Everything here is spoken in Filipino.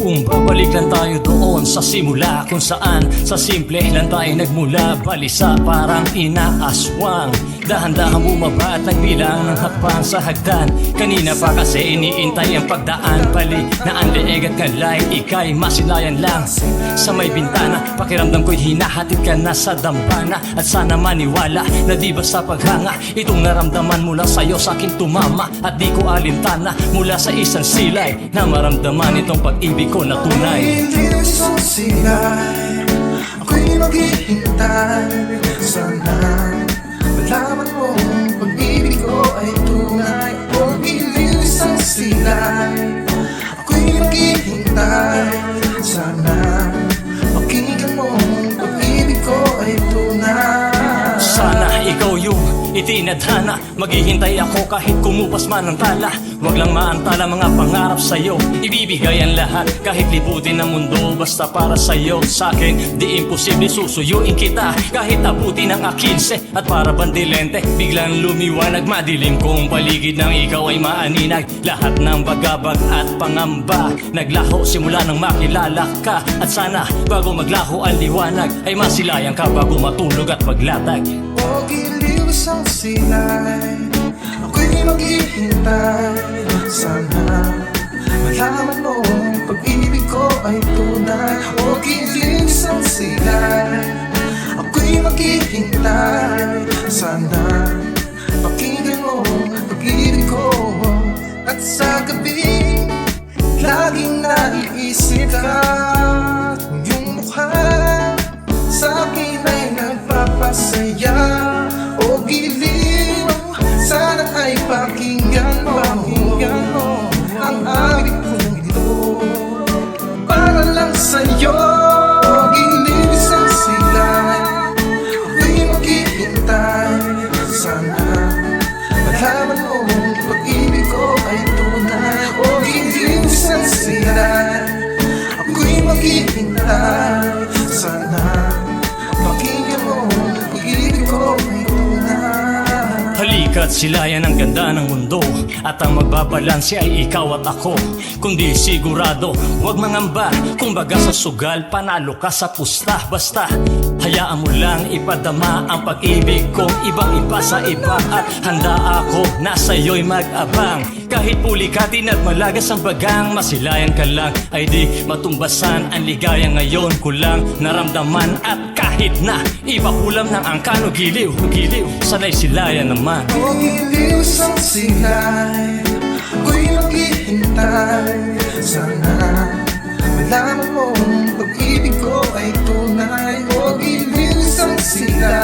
Kung babalik lang tayo doon sa simula, kung saan sa simple lang tayo nagmula. Balisa parang inaaswang, dahan-dahan bumaba at nagbilang ng hakbang sa hagdan. Kanina pa kasi iniintay ang pagdaan, pali na ang leeg at kalay, ika'y masilayan lang sa may bintana. Pakiramdam ko'y hinahatid ka na sa dambana. At sana maniwala na di ba sa paghanga, itong naramdaman mula sa'yo sa'kin tumama. At di ko alintana mula sa isang silay na maramdaman itong pag-ibig ko na tunay. Ako'y isang silay, ako'y maghihintay. Sana malaman mo pag-ibig ko ay tunay. Ako'y isang silay, ako'y maghihintay. Sana pakinggan mo pag-ibig ko ay tunay. Sana ikaw yung itinadhana, maghihintay ako kahit kumupas man ang tala. Wag lang maantala mga pangarap sa'yo, ibibigay ang lahat kahit libutin ang mundo. Basta para sa'yo, sa'kin di imposible susuyuin kita kahit abutin ang akilse. At para bandilente, biglang lumiwanag, madilim kong paligid ng ikaw ay maaninag. Lahat ng bagabag at pangamba naglaho simula nang makilala ka. At sana bago maglaho ang liwanag ay masilayan ka bago matulog at maglatag. O giliw isang silay, ako'y maghihintay. Sana malaman mo pag-ibig ko ay tunay. O giliw isang silay, ako'y maghihintay. Sana pakinggan mo pag-ibig ko. At sa gabi laging naiisip ka, yung mukha sa'kin ay nagpapasaya. O giliw, sana ay pakinggan mo ang awit kong ito para lang sa'yo. O giliw isang silay, ako'y maghihintay. Sana malaman mo pag-ibig ko ay tunay. O giliw isang silay, ako'y maghihintay. Sana pakinggan mo pag-ibig ko ay tunay. Halika't silayan ang ganda ng mundo, at ang magbabalanse ay ikaw at ako. Kung di sigurado, huwag mangamba. Kung baga sa sugal, panalo ka sa pusta. Basta hayaan mo lang ipadama ang pag-ibig kong ibang-iba sa iba. At handa ako na sa'yo'y mag-abang. Kahit pulikatin at malagas ang bagang, masilayan ka lang ay di matumbasan. Ang ligaya ngayon ko lang naramdaman. At kahit na ipakulam ng angkano, giliw, sana'y silayan naman. O giliw isang silay, ako'y maghihintay. Sana malaman mo pag-ibig ko ay tunay. O giliw isang silay,